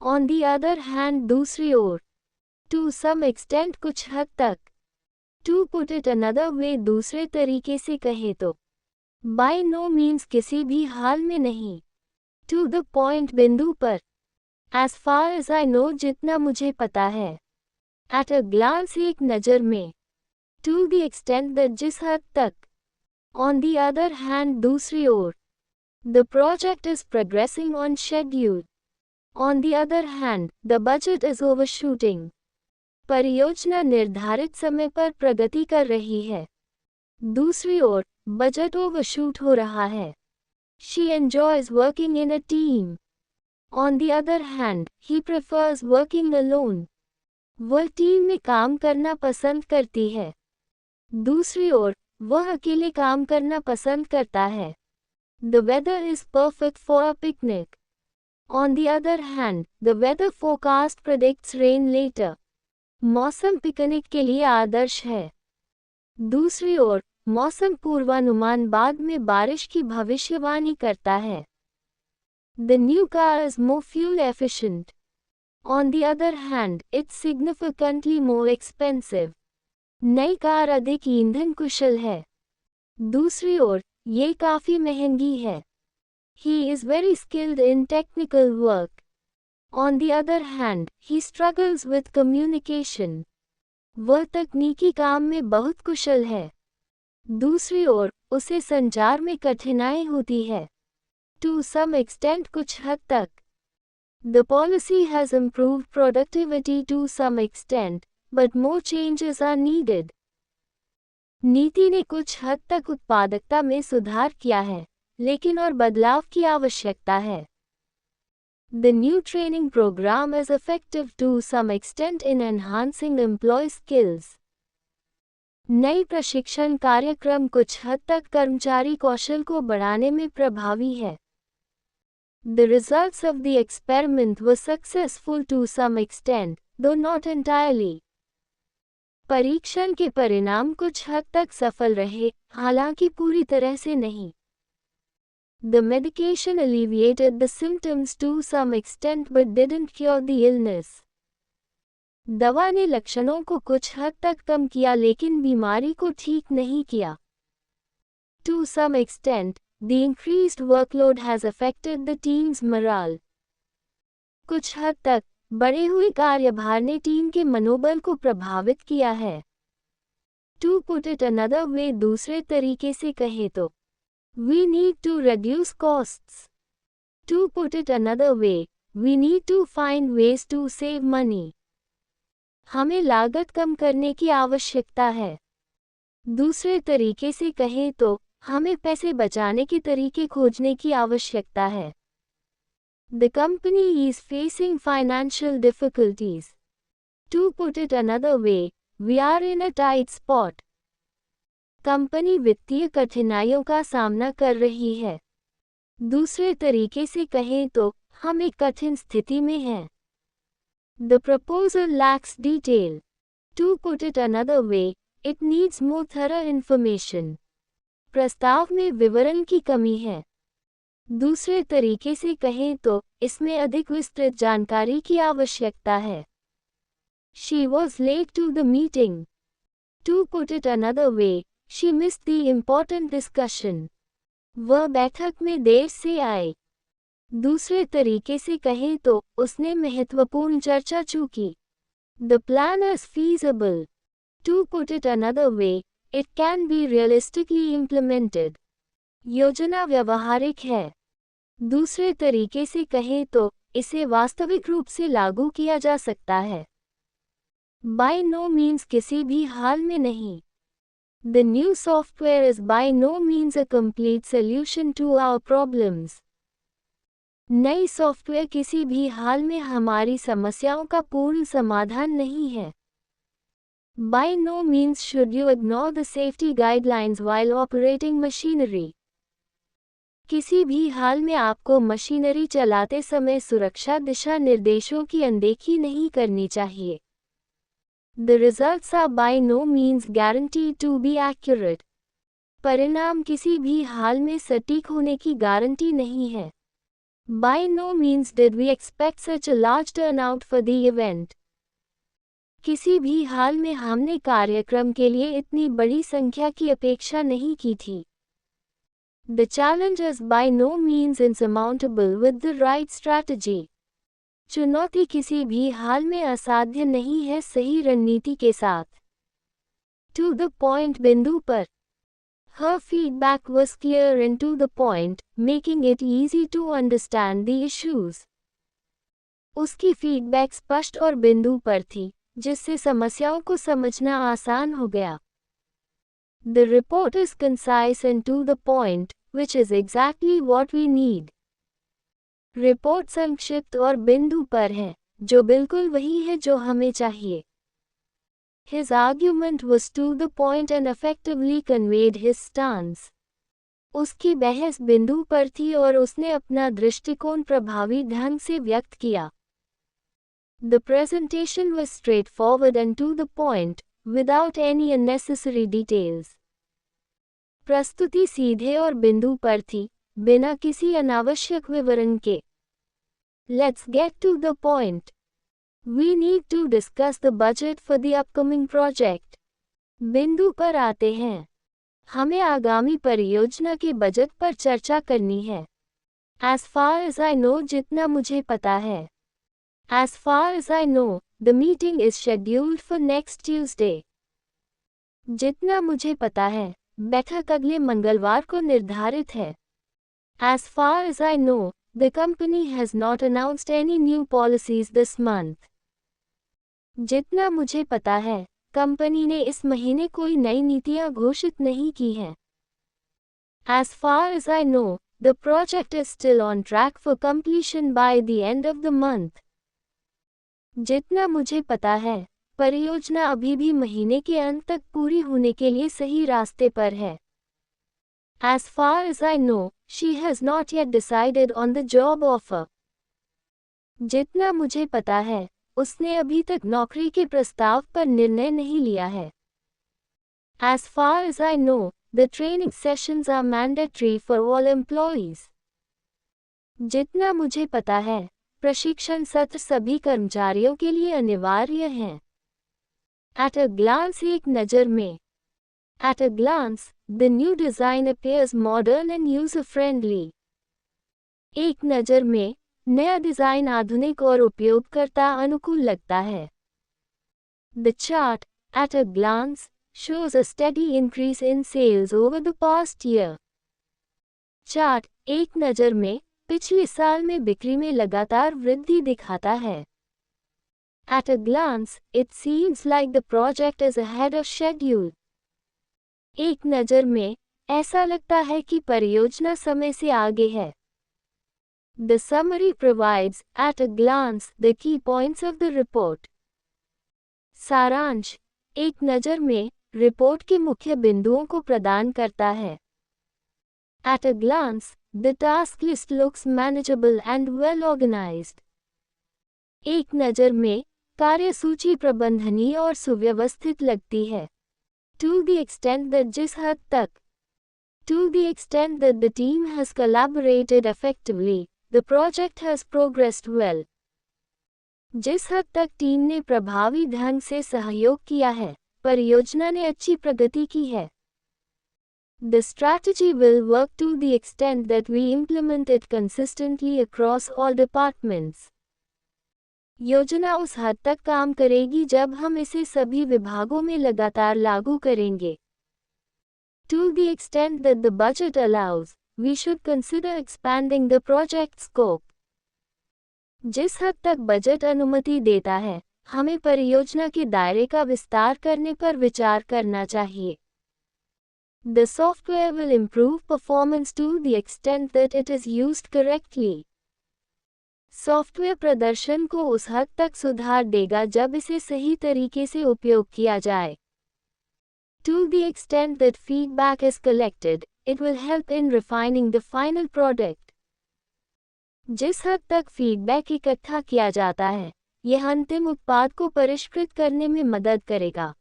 On the other hand दूसरी ओर, to some extent कुछ हद तक, to put it another way दूसरे तरीके से कहे तो, बाय नो मीन्स किसी भी हाल में नहीं, टू द पॉइंट बिंदु पर, as far as I know जितना मुझे पता है, एट अ ग्लांस एक नज़र में, टू द एक्सटेंट दैट जिस हद तक, ऑन दी अदर हैंड दूसरी ओर, the project is progressing on schedule, on the other hand the budget is overshooting, परियोजना निर्धारित समय पर प्रगति कर रही है, दूसरी ओर बजट ओवरशूट हो रहा है, she enjoys working in a team, on the other hand he prefers working alone, वह टीम में काम करना पसंद करती है, दूसरी ओर वह अकेले काम करना पसंद करता है, the weather is perfect for a picnic, on the other hand the weather forecast predicts rain later, मौसम पिकनिक के लिए आदर्श है, दूसरी ओर मौसम पूर्वानुमान बाद में बारिश की भविष्यवाणी करता है, the new car is more fuel efficient, on the other hand it's significantly more expensive, नई कार अधिक ईंधन कुशल है, दूसरी ओर ये काफ़ी महंगी है, he is very skilled in technical work, on the other hand he struggles with communication, वह तकनीकी काम में बहुत कुशल है, दूसरी ओर उसे संचार में कठिनाई होती है, टू सम एक्सटेंट कुछ हद तक, the policy has improved productivity to some extent but more changes are needed, नीति ने कुछ हद तक उत्पादकता में सुधार किया है, लेकिन और बदलाव की आवश्यकता है, the new training program is effective to some extent in enhancing employee skills, नई प्रशिक्षण कार्यक्रम कुछ हद तक कर्मचारी कौशल को बढ़ाने में प्रभावी है, the results of the experiment were successful to some extent though not entirely, परीक्षण के परिणाम कुछ हद तक सफल रहे, हालांकि पूरी तरह से नहीं, the medication alleviated the symptoms to some extent but didn't cure the illness, दवा ने लक्षणों को कुछ हद तक कम किया लेकिन बीमारी को ठीक नहीं किया, to some extent the increased workload has affected the team's morale, कुछ हद तक बढ़े हुए कार्यभार ने टीम के मनोबल को प्रभावित किया है, to put it another way दूसरे तरीके से कहे तो, we need to reduce costs, to put it another way we need to find ways to save money, हमें लागत कम करने की आवश्यकता है, दूसरे तरीके से कहे तो हमें पैसे बचाने के तरीके खोजने की आवश्यकता है, The company is facing financial difficulties. To put it another way, we are in a tight spot. Company वित्तीय कठिनाइयों का सामना कर रही है, दूसरे तरीके से कहें तो हम एक कठिन स्थिति में हैं, The proposal lacks detail. To put it another way, it needs more thorough information. प्रस्ताव में विवरण की कमी है, दूसरे तरीके से कहें तो इसमें अधिक विस्तृत जानकारी की आवश्यकता है, She was late to the meeting. To put it another way, she missed the important discussion. वह बैठक में देर से आए, दूसरे तरीके से कहें तो उसने महत्वपूर्ण चर्चा चूकी, The plan is feasible. To put it another way, it can be realistically implemented. योजना व्यवहारिक है, दूसरे तरीके से कहें तो इसे वास्तविक रूप से लागू किया जा सकता है, By no means किसी भी हाल में नहीं, The new software is by no means a complete solution to our problems. नई सॉफ्टवेयर किसी भी हाल में हमारी समस्याओं का पूर्ण समाधान नहीं है, By no means should you ignore the safety guidelines while operating machinery. किसी भी हाल में आपको मशीनरी चलाते समय सुरक्षा दिशा निर्देशों की अनदेखी नहीं करनी चाहिए, The results are by no means guaranteed to be accurate. परिणाम किसी भी हाल में सटीक होने की गारंटी नहीं है, By no means did we expect such a large turnout for the event. किसी भी हाल में हमने कार्यक्रम के लिए इतनी बड़ी संख्या की अपेक्षा नहीं की थी. The challenge is by no means insurmountable with the right strategy. चुनौती किसी भी हाल में असाध्य नहीं है सही रणनीति के साथ. To the point बिंदु पर. Her feedback was clear and to the point, making it easy to understand the issues. उसकी फीडबैक स्पष्ट और बिंदु पर थी, जिससे समस्याओं को समझना आसान हो गया. The report is concise and to the point, which is exactly what we need. Report संक्षिप्त और बिंदु पर है, जो बिल्कुल वही है जो हमें चाहिए. His argument was to the point and effectively conveyed his stance. उसकी बहस बिंदु पर थी और उसने अपना दृष्टिकोण प्रभावी ढंग से व्यक्त किया. The presentation was straightforward and to the point, without any unnecessary details. प्रस्तुति सीधे और बिंदु पर थी, बिना किसी अनावश्यक विवरण के. Let's get to the point. We need to discuss the budget for the upcoming project. बिंदु पर आते हैं. हमें आगामी परियोजना के बजट पर चर्चा करनी है. As far as I know जितना मुझे पता है. As far as I know, the meeting is scheduled for next Tuesday. जितना मुझे पता है, बैठक अगले मंगलवार को निर्धारित है. As far as I know, the company has not announced any new policies this month. जितना मुझे पता है, कंपनी ने इस महीने कोई नई नीतियां घोषित नहीं की हैं. As far as I know, the project is still on track for completion by the end of the month. जितना मुझे पता है, परियोजना अभी भी महीने के अंत तक पूरी होने के लिए सही रास्ते पर है. As far as I know, she has not yet decided on the job offer. जितना मुझे पता है, उसने अभी तक नौकरी के प्रस्ताव पर निर्णय नहीं लिया है. As far as I know, the training sessions are mandatory for all employees. जितना मुझे पता है, प्रशिक्षण सत्र सभी कर्मचारियों के लिए अनिवार्य हैं. At a glance एक नज़र में. At a glance, the new design appears modern and user-friendly. एक नज़र में, नया डिज़ाइन आधुनिक और उपयोगकर्ता अनुकूल लगता है. The chart, at a glance, shows a steady increase in sales over the past year. Chart, एक नज़र में, पिछले साल में बिक्री में लगातार वृद्धि दिखाता है. At a glance, it seems like the project is ahead of schedule. एक नज़र में, ऐसा लगता है कि परियोजना समय से आगे है. The summary provides, at a glance, the key points of the report. सारांश, एक नज़र में, रिपोर्ट के मुख्य बिंदुओं को प्रदान करता है. At a glance, the task list looks manageable and well organized. एक नज़र में, कार्यसूची प्रबंधनीय और सुव्यवस्थित लगती है. To the extent that जिस हद तक. To the extent that the team has collaborated effectively, the project has progressed well. जिस हद तक टीम ने प्रभावी ढंग से सहयोग किया है, परियोजना ने अच्छी प्रगति की है. The strategy will work to the extent that we implement it consistently across all departments. योजना उस हद तक काम करेगी जब हम इसे सभी विभागों में लगातार लागू करेंगे. To the extent that the budget allows, we should consider expanding the project scope. जिस हद तक बजट अनुमति देता है, हमें परियोजना के दायरे का विस्तार करने पर विचार करना चाहिए. The software will improve performance to the extent that it is used correctly. Software प्रदर्शन को उस हद तक सुधार देगा जब इसे सही तरीके से उपयोग किया जाए. To the extent that feedback is collected, it will help in refining the final product. जिस हद तक फीडबैक इकट्ठा किया जाता है, यह अंतिम उत्पाद को परिष्कृत करने में मदद करेगा.